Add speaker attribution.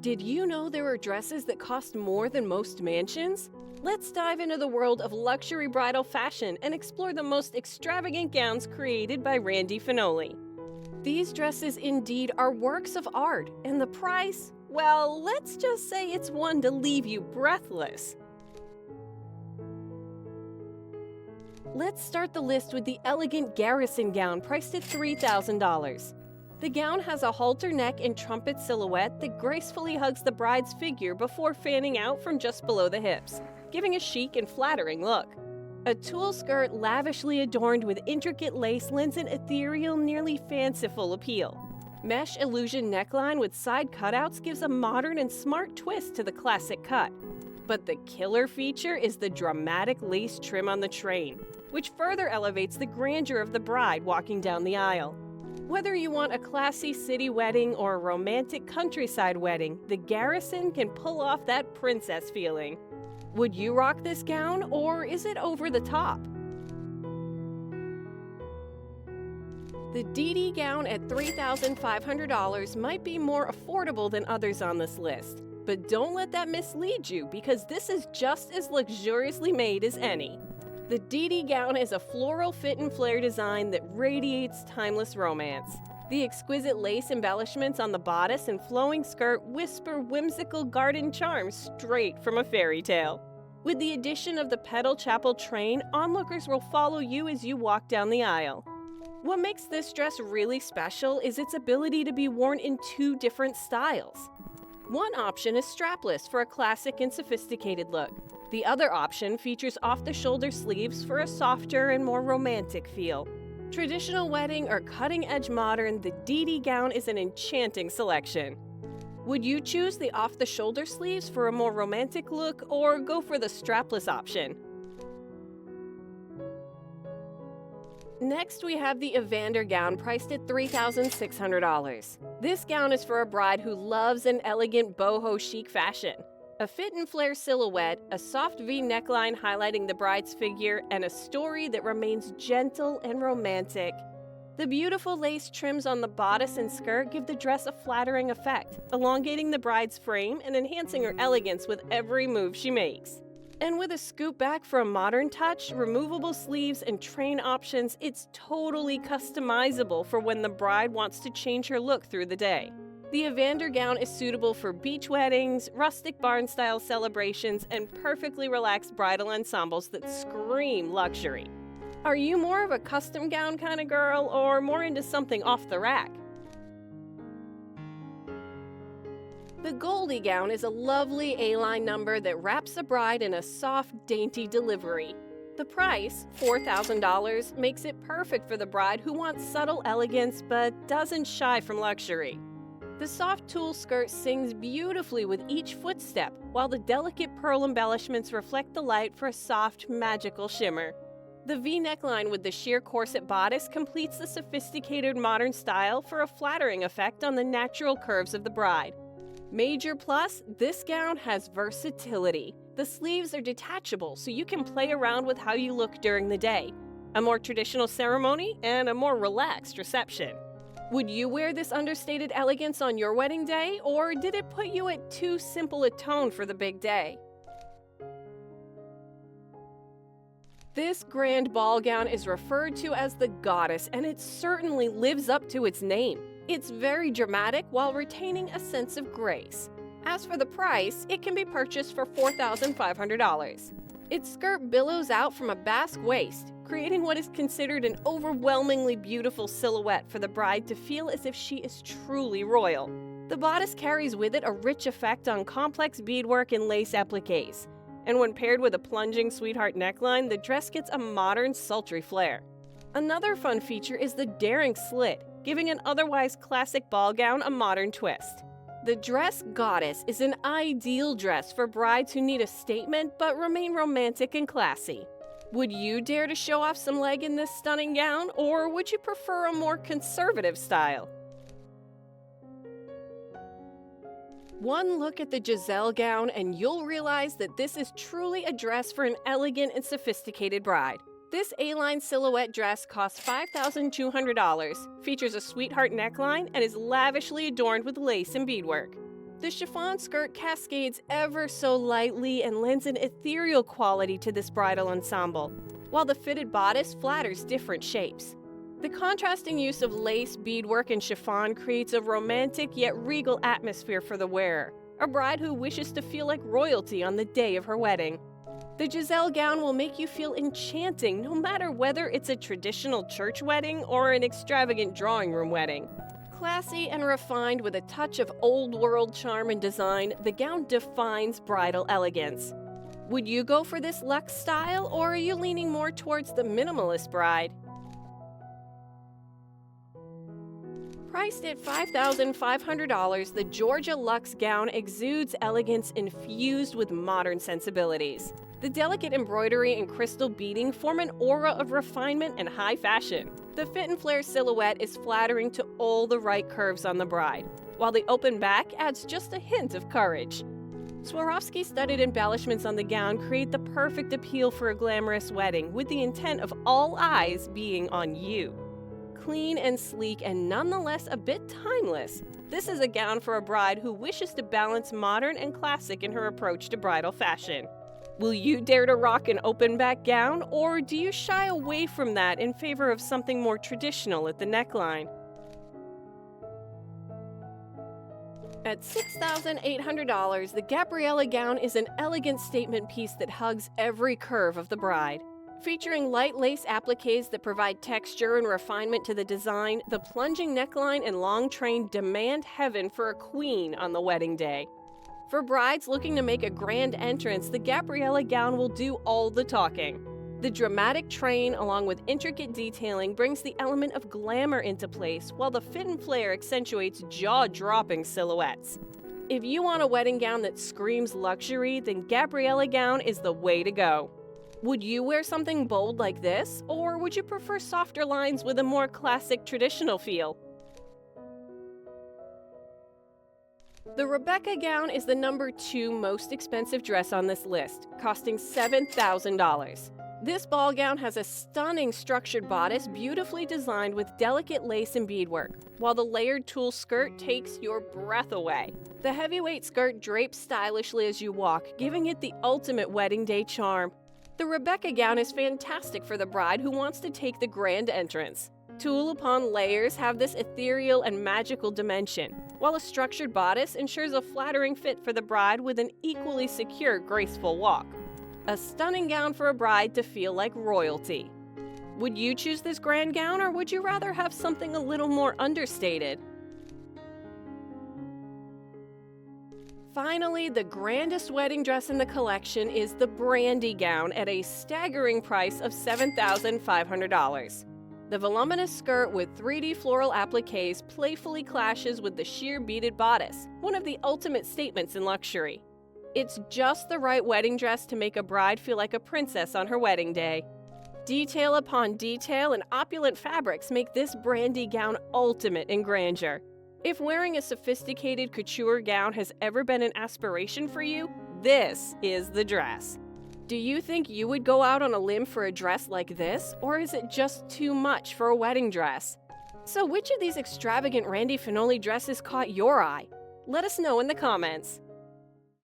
Speaker 1: Did you know there are dresses that cost more than most mansions? Let's dive into the world of luxury bridal fashion and explore the most extravagant gowns created by Fenoli. These dresses indeed are works of art, and the price, well, let's just say it's one to leave you breathless. Let's start the list with the elegant garrison gown priced at $3,000. The gown has a halter neck and trumpet silhouette that gracefully hugs the bride's figure before fanning out from just below the hips, giving a chic and flattering look. A tulle skirt lavishly adorned with intricate lace lends an ethereal, nearly fanciful appeal. Mesh illusion neckline with side cutouts gives a modern and smart twist to the classic cut. But the killer feature is the dramatic lace trim on the train, which further elevates the grandeur of the bride walking down the aisle. Whether you want a classy city wedding or a romantic countryside wedding, the garrison can pull off that princess feeling. Would you rock this gown, or is it over the top? The DD gown at $3,500 might be more affordable than others on this list. But don't let that mislead you, because this is just as luxuriously made as any. The DD gown is a floral fit and flare design that radiates timeless romance. The exquisite lace embellishments on the bodice and flowing skirt whisper whimsical garden charms straight from a fairy tale. With the addition of the pedal chapel train, onlookers will follow you as you walk down the aisle. What makes this dress really special is its ability to be worn in two different styles. One option is strapless for a classic and sophisticated look. The other option features off-the-shoulder sleeves for a softer and more romantic feel. Traditional wedding or cutting-edge modern, the DD gown is an enchanting selection. Would you choose the off-the-shoulder sleeves for a more romantic look, or go for the strapless option? Next, we have the Evander gown priced at $3,600. This gown is for a bride who loves an elegant boho chic fashion. A fit and flare silhouette, a soft V neckline highlighting the bride's figure, and a story that remains gentle and romantic. The beautiful lace trims on the bodice and skirt give the dress a flattering effect, elongating the bride's frame and enhancing her elegance with every move she makes. And with a scoop back for a modern touch, removable sleeves, and train options, it's totally customizable for when the bride wants to change her look through the day. The Evander gown is suitable for beach weddings, rustic barn-style celebrations, and perfectly relaxed bridal ensembles that scream luxury. Are you more of a custom gown kind of girl, or more into something off the rack? The Goldie gown is a lovely A-line number that wraps a bride in a soft, dainty delivery. The price, $4,000, makes it perfect for the bride who wants subtle elegance but doesn't shy from luxury. The soft tulle skirt sings beautifully with each footstep, while the delicate pearl embellishments reflect the light for a soft, magical shimmer. The V neckline with the sheer corset bodice completes the sophisticated modern style for a flattering effect on the natural curves of the bride. Major plus, this gown has versatility. The sleeves are detachable, so you can play around with how you look during the day. A more traditional ceremony and a more relaxed reception. Would you wear this understated elegance on your wedding day, or did it put you at too simple a tone for the big day? This grand ball gown is referred to as the goddess, and it certainly lives up to its name. It's very dramatic while retaining a sense of grace. As for the price, it can be purchased for $4,500. Its skirt billows out from a basque waist, creating what is considered an overwhelmingly beautiful silhouette for the bride to feel as if she is truly royal. The bodice carries with it a rich effect on complex beadwork and lace appliques, and when paired with a plunging sweetheart neckline, the dress gets a modern, sultry flair. Another fun feature is the daring slit, giving an otherwise classic ball gown a modern twist. The dress goddess is an ideal dress for brides who need a statement but remain romantic and classy. Would you dare to show off some leg in this stunning gown, or would you prefer a more conservative style? One look at the Giselle gown and you'll realize that this is truly a dress for an elegant and sophisticated bride. This A-line silhouette dress costs $5,200, features a sweetheart neckline, and is lavishly adorned with lace and beadwork. The chiffon skirt cascades ever so lightly and lends an ethereal quality to this bridal ensemble, while the fitted bodice flatters different shapes. The contrasting use of lace, beadwork, and chiffon creates a romantic yet regal atmosphere for the wearer, a bride who wishes to feel like royalty on the day of her wedding. The Giselle gown will make you feel enchanting no matter whether it's a traditional church wedding or an extravagant drawing room wedding. Classy and refined with a touch of old-world charm and design, the gown defines bridal elegance. Would you go for this luxe style, or are you leaning more towards the minimalist bride? Priced at $5,500, the Georgia Luxe gown exudes elegance infused with modern sensibilities. The delicate embroidery and crystal beading form an aura of refinement and high fashion. The fit and flare silhouette is flattering to all the right curves on the bride, while the open back adds just a hint of courage. Swarovski-studded embellishments on the gown create the perfect appeal for a glamorous wedding, with the intent of all eyes being on you. Clean and sleek and nonetheless a bit timeless, this is a gown for a bride who wishes to balance modern and classic in her approach to bridal fashion. Will you dare to rock an open back gown, or do you shy away from that in favor of something more traditional at the neckline? At $6,800, the Gabriella gown is an elegant statement piece that hugs every curve of the bride. Featuring light lace appliques that provide texture and refinement to the design, the plunging neckline and long train demand heaven for a queen on the wedding day. For brides looking to make a grand entrance, the Gabriella gown will do all the talking. The dramatic train, along with intricate detailing, brings the element of glamour into place, while the fit and flare accentuates jaw-dropping silhouettes. If you want a wedding gown that screams luxury, then Gabriella gown is the way to go. Would you wear something bold like this, or would you prefer softer lines with a more classic traditional feel? The Rebecca gown is the number 2 most expensive dress on this list, costing $7,000. This ball gown has a stunning structured bodice beautifully designed with delicate lace and beadwork, while the layered tulle skirt takes your breath away. The heavyweight skirt drapes stylishly as you walk, giving it the ultimate wedding day charm. The Rebecca gown is fantastic for the bride who wants to take the grand entrance. Tulle upon layers have this ethereal and magical dimension, while a structured bodice ensures a flattering fit for the bride with an equally secure, graceful walk. A stunning gown for a bride to feel like royalty. Would you choose this grand gown, or would you rather have something a little more understated? Finally, the grandest wedding dress in the collection is the Brandy gown at a staggering price of $7,500. The voluminous skirt with 3D floral appliques playfully clashes with the sheer beaded bodice, one of the ultimate statements in luxury. It's just the right wedding dress to make a bride feel like a princess on her wedding day. Detail upon detail and opulent fabrics make this Brandy gown ultimate in grandeur. If wearing a sophisticated couture gown has ever been an aspiration for you, this is the dress. Do you think you would go out on a limb for a dress like this, or is it just too much for a wedding dress? So which of these extravagant Randy Fenoli dresses caught your eye? Let us know in the comments.